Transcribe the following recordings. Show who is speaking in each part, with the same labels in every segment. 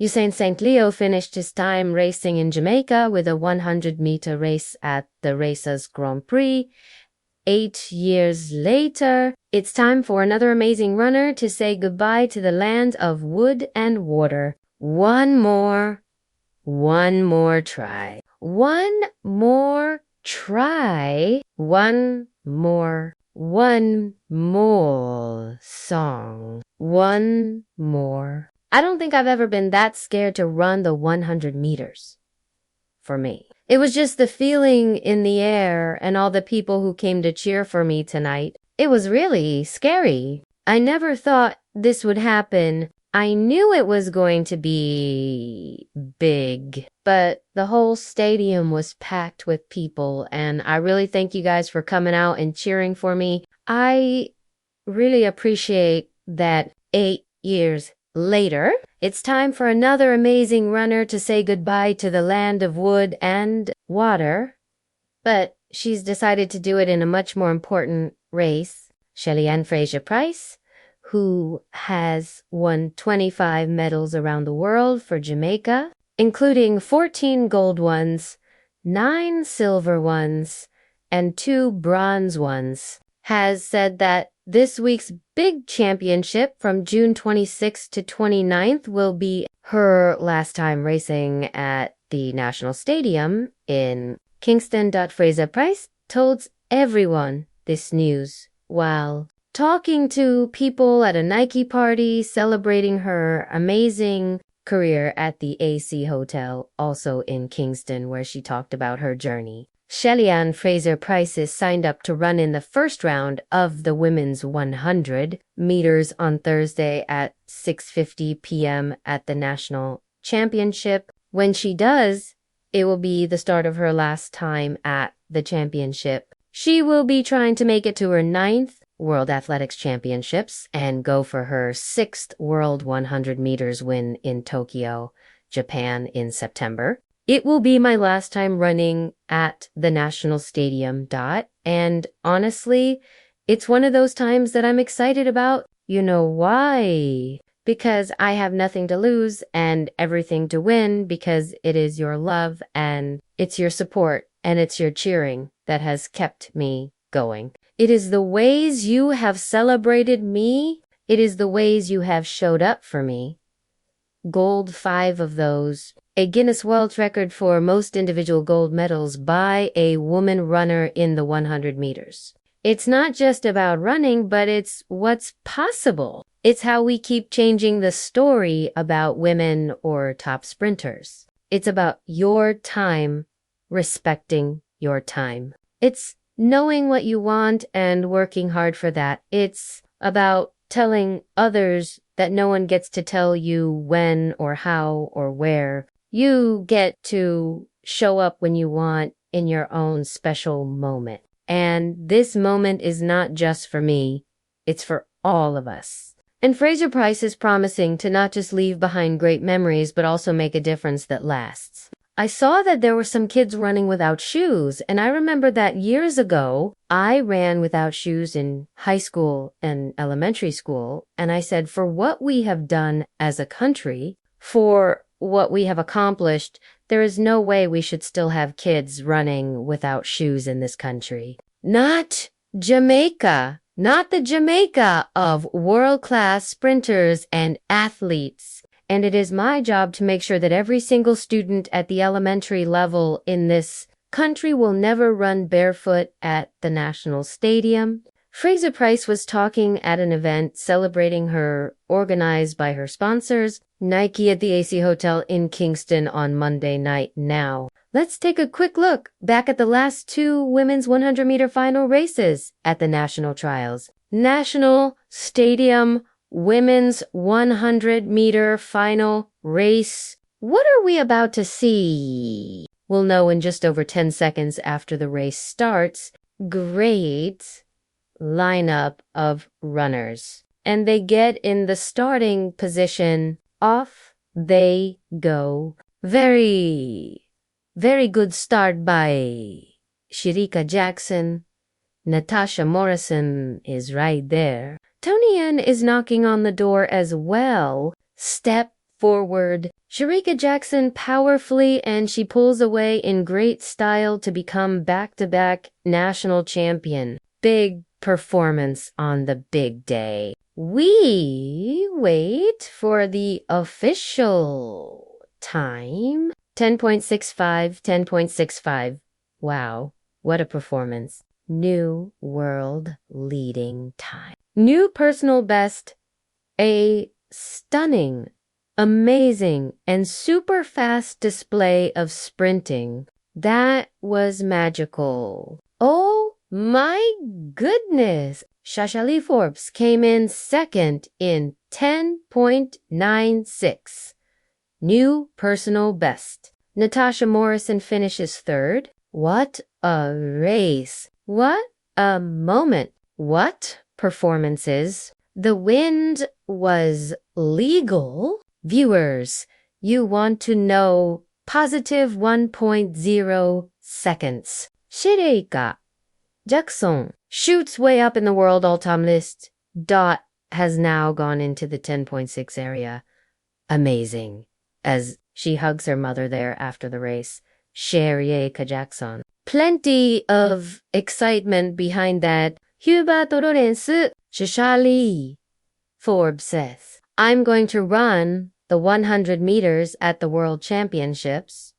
Speaker 1: Usain St. Leo finished his time racing in Jamaica with a 100-meter race at the Racers Grand Prix. 8 years later, it's time for another amazing runner to say goodbye to the land of wood and water. One more try. One more song. One more. I don't think I've ever been that scared to run the 100 meters. For me. It was just the feeling in the air and all the people who came to cheer for me tonight. It was really scary. I never thought this would happen. I knew it was going to be big, but the whole stadium was packed with people, and I really thank you guys for coming out and cheering for me. I really appreciate that 8 years later, it's time for another amazing runner to say goodbye to the land of wood and water, but she's decided to do it in a much more important race. Shelly-Ann Fraser-Pryce, who has won 25 medals around the world for Jamaica, including 14 gold ones, 9 silver ones, and 2 bronze ones, has said that this week's big championship from June 26th to 29th will be her last time racing at the National Stadium in Kingston. Fraser-Pryce told everyone this news while talking to people at a Nike party celebrating her amazing career at the AC Hotel, also in Kingston, where she talked about her journey. Shelly-Ann Fraser-Pryce is signed up to run in the first round of the women's 100 meters on Thursday at 6:50 p.m. at the National Championship. When she does, it will be the start of her last time at the championship. She will be trying to make it to her 9th World Athletics Championships and go for her 6th World 100 meters win in Tokyo, Japan in September. It will be my last time running at the National Stadium. And honestly, it's one of those times that I'm excited about. You know why? Because I have nothing to lose and everything to win, because it is your love and it's your support and it's your cheering that has kept me going. It is the ways you have celebrated me. It is the ways you have showed up for me. Gold, 5 of those. A Guinness World Record for most individual gold medals by a woman runner in the 100 meters. It's not just about running, but it's what's possible. It's how we keep changing the story about women or top sprinters. It's about your time, respecting your time. It's knowing what you want and working hard for that. It's about telling others that no one gets to tell you when or how or where. You get to show up when you want in your own special moment. And this moment is not just for me, it's for all of us. And Fraser-Pryce is promising to not just leave behind great memories, but also make a difference that lasts. I saw that there were some kids running without shoes, and I remember that years ago, I ran without shoes in high school and elementary school, and I said, for what we have done as a country, for what we have accomplished, there is no way we should still have kids running without shoes in this country. Not Jamaica, not the Jamaica of world-class sprinters and athletes. And it is my job to make sure that every single student at the elementary level in this country will never run barefoot at the National Stadium. Fraser-Pryce was talking at an event celebrating her, organized by her sponsors, Nike at the AC Hotel in Kingston on Monday night. Now, let's take a quick look back at the last 2 women's 100-meter final races at the national trials. National Stadium Women's 100-meter final race. What are we about to see? We'll know in just over 10 seconds after the race starts. Great lineup of runners. And they get in the starting position. Off they go. Very, very good start by Shirika Jackson. Natasha Morrison is right there. Tony Ann is knocking on the door as well. Step forward, Shericka Jackson powerfully, and she pulls away in great style to become back-to-back national champion. Big performance on the big day. We wait for the official time. 10.65, 10.65. Wow, what a performance. New world leading time. New personal best, a stunning, amazing, and super fast display of sprinting. That was magical. Oh my goodness! Shashali Forbes came in second in 10.96. New personal best. Natasha Morrison finishes third. What a race. What a moment. What performances. The wind was legal. Viewers, you want to know positive 1.0 seconds. Shelly-Ann Jackson shoots way up in the world all-time list. Dot has now gone into the 10.6 area. Amazing. As she hugs her mother there after the race. Shelly-Ann Jackson. Plenty of excitement behind that. Huberto Lorenz, Shashali. Forbes says, I'm going to run the 100 meters at the World Championships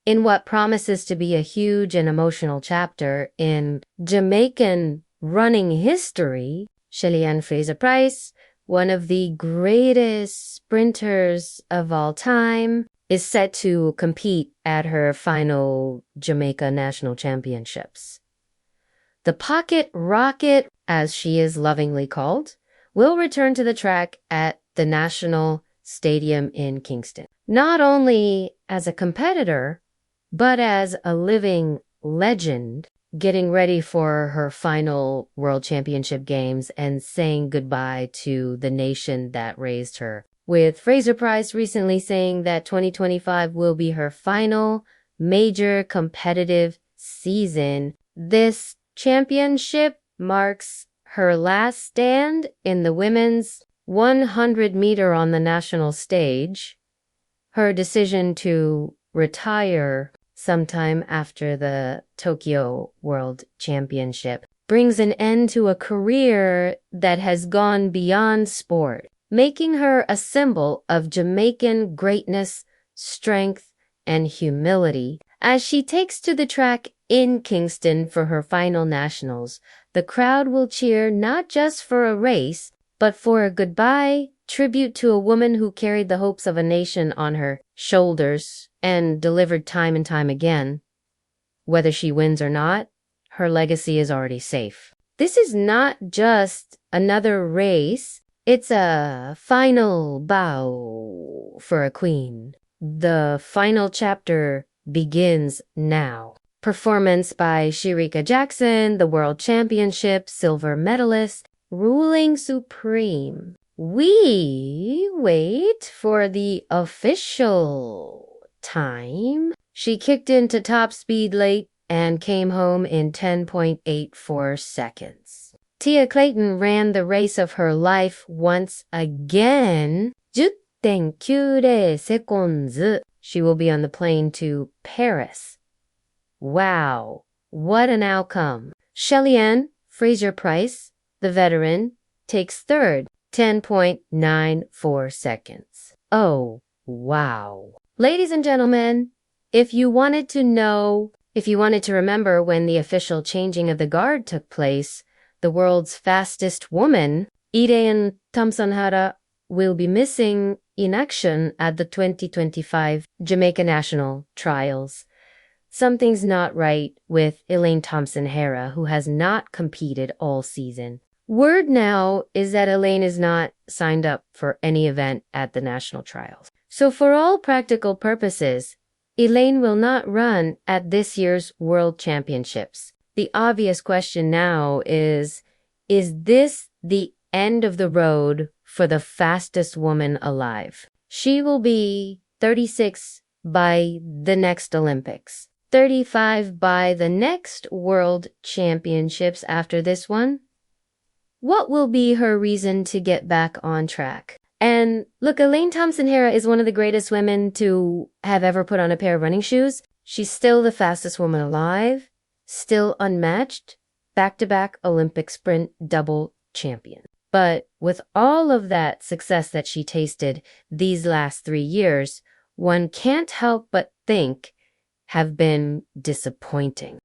Speaker 1: in what promises to be a huge and emotional chapter in Jamaican running history. Shelly-Ann Fraser-Pryce, one of the greatest sprinters of all time, is set to compete at her final Jamaica National Championships. The Pocket Rocket, as she is lovingly called, will return to the track at the National Stadium in Kingston. Not only as a competitor, but as a living legend, getting ready for her final World Championship games and saying goodbye to the nation that raised her. With Fraser-Pryce recently saying that 2025 will be her final major competitive season, this championship marks her last stand in the women's 100 meter on the national stage. Her decision to retire sometime after the Tokyo World Championship brings an end to a career that has gone beyond sport, making her a symbol of Jamaican greatness, strength, and humility. As she takes to the track in Kingston for her final nationals, the crowd will cheer not just for a race, but for a goodbye tribute to a woman who carried the hopes of a nation on her shoulders and delivered time and time again. Whether she wins or not, her legacy is already safe. This is not just another race, it's a final bow for a queen. The final chapter begins now. Performance by Shericka Jackson, the World Championship silver medalist, ruling supreme. We wait for the official time. She kicked into top speed late and came home in 10.84 seconds. Tia Clayton ran the race of her life once again. 10.90 seconds. She will be on the plane to Paris. Wow, what an outcome. Shelly-Ann Fraser-Pryce, the veteran, takes third, 10.94 seconds. Oh, wow. Ladies and gentlemen, if you wanted to remember when the official changing of the guard took place, the world's fastest woman, Irae Thompson-Hara, will be missing in action at the 2025 Jamaica National Trials. Something's not right with Elaine Thompson-Hara, who has not competed all season. Word now is that Elaine is not signed up for any event at the national trials. So for all practical purposes, Elaine will not run at this year's World Championships. The obvious question now is this the end of the road for the fastest woman alive? She will be 36 by the next Olympics, 35 by the next World Championships after this one. What will be her reason to get back on track? And look, Elaine Thompson-Herah is one of the greatest women to have ever put on a pair of running shoes. She's still the fastest woman alive, still unmatched, back-to-back Olympic sprint double champion. But with all of that success that she tasted these last 3 years, one can't help but think have been disappointing.